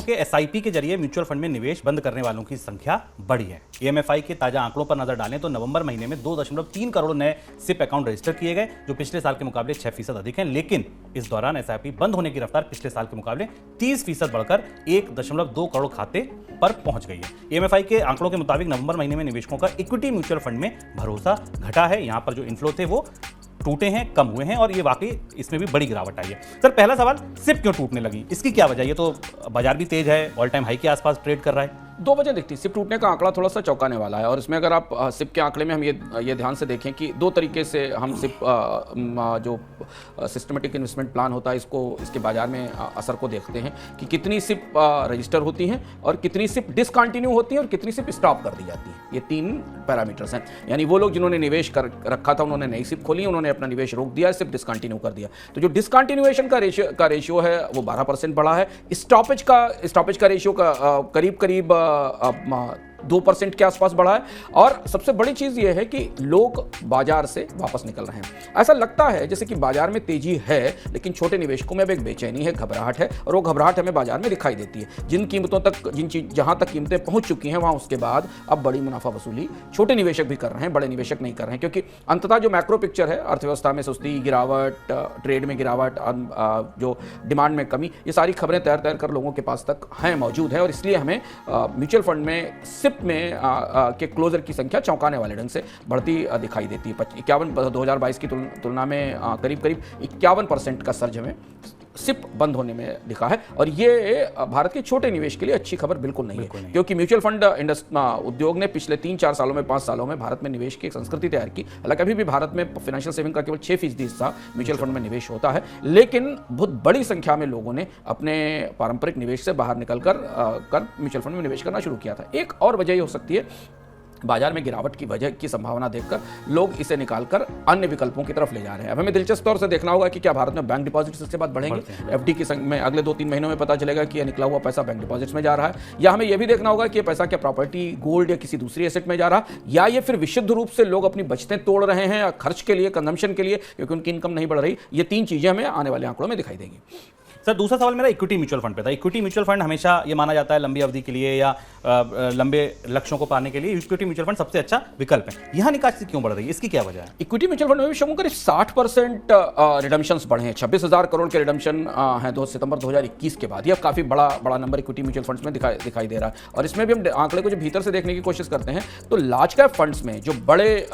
निवेशकों के एसआईपी के जरिए म्यूचुअल फंड में निवेश बंद करने वालों की संख्या बढ़ी है। एएमएफआई के ताजा आंकड़ों पर नजर डालें तो नवंबर महीने में 2.3 करोड़ नए सिप अकाउंट रजिस्टर किए गए, जो पिछले साल के मुकाबले 6% अधिक हैं। लेकिन इस दौरान एसआईपी बंद होने की रफ्तार पिछले साल के मुकाबले 30% बढ़कर 1.2 करोड़ खाते पर पहुंच गई है। एएमएफआई के आंकड़ों के मुताबिक नवंबर महीने में निवेशकों का इक्विटी म्यूचुअल फंड में भरोसा घटा है। यहां पर जो इनफ्लो थे वो टूटे हैं, कम हुए हैं और ये वाकई इसमें भी बड़ी गिरावट आई है। सर, पहला सवाल, सिप क्यों टूटने लगी, इसकी क्या वजह है? ये तो बाजार भी तेज है, ऑल टाइम हाई के आसपास ट्रेड कर रहा है। दो वजह दिखती है। सिप टूटने का आंकड़ा थोड़ा सा चौंकाने वाला है और इसमें अगर आप सिप के आंकड़े में हम ये ध्यान से देखें कि दो तरीके से हम सिप जो सिस्टमेटिक इन्वेस्टमेंट प्लान होता है इसके बाजार में असर को देखते हैं कि कितनी सिप रजिस्टर होती हैं और कितनी सिप डिसकंटिन्यू होती हैं और कितनी सिप स्टॉप कर दी जाती है। ये 3 पैरामीटर्स हैं। यानी वो लोग जिन्होंने निवेश कर रखा था उन्होंने नई सिप खोली, उन्होंने अपना निवेश रोक दिया, सिप डिसकंटिन्यू कर दिया। तो जो डिसकंटिन्यूएशन का रेशियो है वो 12% बढ़ा है। स्टॉपेज का रेशियो का करीब 2% के आसपास बढ़ा है। और सबसे बड़ी चीज यह है कि लोग बाजार से वापस निकल रहे हैं। ऐसा लगता है जैसे कि बाजार में तेजी है, लेकिन छोटे निवेशकों में अब एक बेचैनी है, घबराहट है और वो घबराहट हमें बाजार में दिखाई देती है। जहां तक कीमतें पहुंच चुकी हैं वहां उसके बाद अब बड़ी मुनाफा वसूली छोटे निवेशक भी कर रहे हैं, बड़े निवेशक नहीं कर रहे हैं, क्योंकि अंततः जो मैक्रो पिक्चर है, अर्थव्यवस्था में सुस्ती, गिरावट, ट्रेड में गिरावट, जो डिमांड में कमी, ये सारी खबरें तैर कर लोगों के पास तक हैं, मौजूद है। और इसलिए हमें म्यूचुअल फंड में सिप में के क्लोजर की संख्या चौंकाने वाले ढंग से बढ़ती दिखाई देती है। 2022 की तुलना में करीब 51% का सर्ज हमें सिप बंद होने में दिखा है। और ये भारत के छोटे निवेश के लिए अच्छी खबर बिल्कुल नहीं है, क्योंकि म्यूचुअल फंड उद्योग ने पिछले 3-4 सालों में 5 सालों में भारत में निवेश की एक संस्कृति तैयार की। हालांकि अभी भी भारत में फाइनेंशियल सेविंग का केवल 6% हिस्सा म्यूचुअल फंड में निवेश होता है, लेकिन बहुत बड़ी संख्या में लोगों ने अपने पारंपरिक निवेश से बाहर निकल कर म्यूचुअल फंड में निवेश करना शुरू किया था। एक और वजह ये हो सकती है, बाजार में गिरावट की वजह की संभावना देखकर लोग इसे निकालकर अन्य विकल्पों की तरफ ले जा रहे हैं। अब हमें दिलचस्प तौर से देखना होगा कि क्या भारत में बैंक डिपॉजिट्स इसके बाद बढ़ेंगे। एफडी की में अगले 2-3 महीनों में पता चलेगा कि यह निकला हुआ पैसा बैंक डिपॉजिट्स में जा रहा है, या हमें यह भी देखना होगा कि यह पैसा क्या प्रॉपर्टी, गोल्ड या किसी दूसरी एसेट में जा रहा है, या ये फिर विशुद्ध रूप से लोग अपनी बचतें तोड़ रहे हैं खर्च के लिए, कंजम्पशन के लिए, क्योंकि उनकी इनकम नहीं बढ़ रही। ये 3 चीजें हमें आने वाले आंकड़ों में दिखाई देंगी। सर, दूसरा सवाल मेरा इक्विटी म्यूचुअल फंड पे था। इक्विटी म्यूचुअल फंड हमेशा ये माना जाता है लंबी अवधि के लिए या लंबे लक्ष्यों को पाने के लिए इक्विटी म्यूचुअल फंड सबसे अच्छा विकल्प है। यहाँ निकासी क्यों बढ़ रही है, इसकी क्या वजह है? इक्विटी म्यूचुअल फंड में भी करीब 60% रिडम्पशंस बढ़े हैं। 26,000 करोड़ के रिडम्पशन हैं 2 सितंबर 2021 के बाद। यह काफी बड़ा नंबर इक्विटी म्यूचुअल फंड्स में दिखाई दे रहा है। और इसमें भी हम आंकड़े को जो भीतर से देखने की कोशिश करते हैं तो लार्ज कैप फंड्स में जो बड़े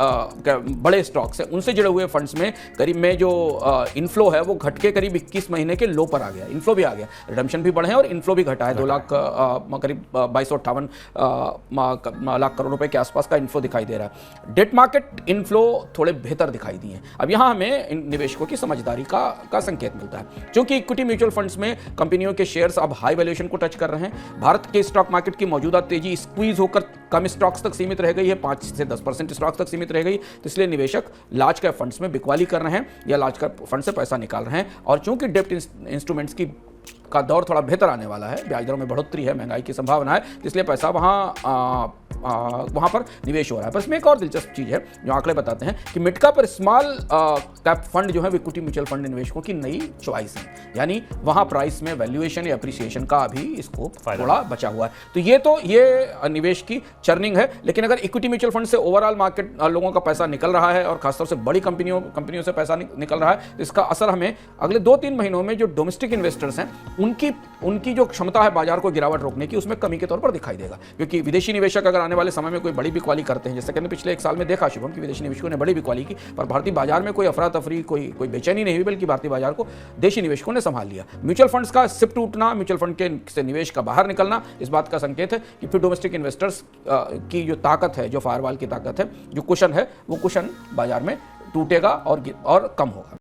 स्टॉक्स हैं उनसे जुड़े हुए फंड्स में करीब में जो इनफ्लो है वो घट के करीब 21 महीने के लो पर आ गया। इनफ्लो भी आ गया, रिडम्पशन भी बढ़े और इनफ्लो भी घटा है। 2 लाख करीब 2258 लाख करोड़ रुपए के आसपास का इनफ्लो दिखाई दे रहा है। डेट मार्केट इनफ्लो थोड़े बेहतर दिखाई दिए हैं। अब यहां हमें इन निवेशकों की समझदारी का संकेत मिलता है, क्योंकि इक्विटी म्यूचुअल फंड्स में कंपनियों के शेयर्स अब हाई वैल्यूएशन को टच कर रहे हैं। भारत के स्टॉक मार्केट की मौजूदा तेजी स्क्वीज होकर कम स्टॉक्स तक सीमित रह गई है, 5 से 10% स्टॉक्स तक सीमित रह गई। तो इसलिए निवेशक लार्ज कैप फंड्स में बिकवाली कर रहे हैं या लार्ज कैप फंड से पैसा निकाल रहे हैं। और चूंकि डेब्ट इंस्ट्रूमेंट्स का दौर थोड़ा बेहतर आने वाला है, ब्याज दरों में बढ़ोतरी है, महंगाई की संभावना है, इसलिए पैसा वहां पर निवेश हो रहा है। पर इसमें एक और दिलचस्प चीज है जो आंकड़े बताते हैं कि मिड कैप और स्मॉल कैप फंड जो है इक्विटी म्यूचुअल फंड निवेशकों की नई चॉइस है। यानी वहां प्राइस में वैल्यूएशन या अप्रिसिएशन का भी स्कोप थोड़ा बचा हुआ है। तो ये निवेश की चर्निंग है। लेकिन अगर इक्विटी म्यूचुअल फंड से ओवरऑल मार्केट लोगों का पैसा निकल रहा है और खासतौर से बड़ी कंपनियों से पैसा निकल रहा है, तो इसका असर हमें अगले 2-3 महीनों में जो डोमेस्टिक इन्वेस्टर्स हैं उनकी जो क्षमता है बाजार को गिरावट रोकने की, उसमें कमी के तौर पर दिखाई देगा। क्योंकि विदेशी निवेशक अगर आने वाले समय में कोई बड़ी बिकवाली करते हैं, जैसे कि पिछले 1 साल में देखा शुभम कि विदेशी निवेशकों ने बड़ी बिकवाली की, पर भारतीय बाजार में कोई अफरा तफरी, कोई बेचैनी नहीं हुई, बल्कि भारतीय बाजार को देशी निवेशकों ने संभाल लिया। म्यूचुअल फंड्स का सिप टूटना, म्यूचुअल फंड के से निवेश का बाहर निकलना, इस बात का संकेत है कि फिर डोमेस्टिक इन्वेस्टर्स की जो ताकत है, जो फायरवॉल की ताकत है, जो कुशन है, वो कुशन बाजार में टूटेगा और कम होगा।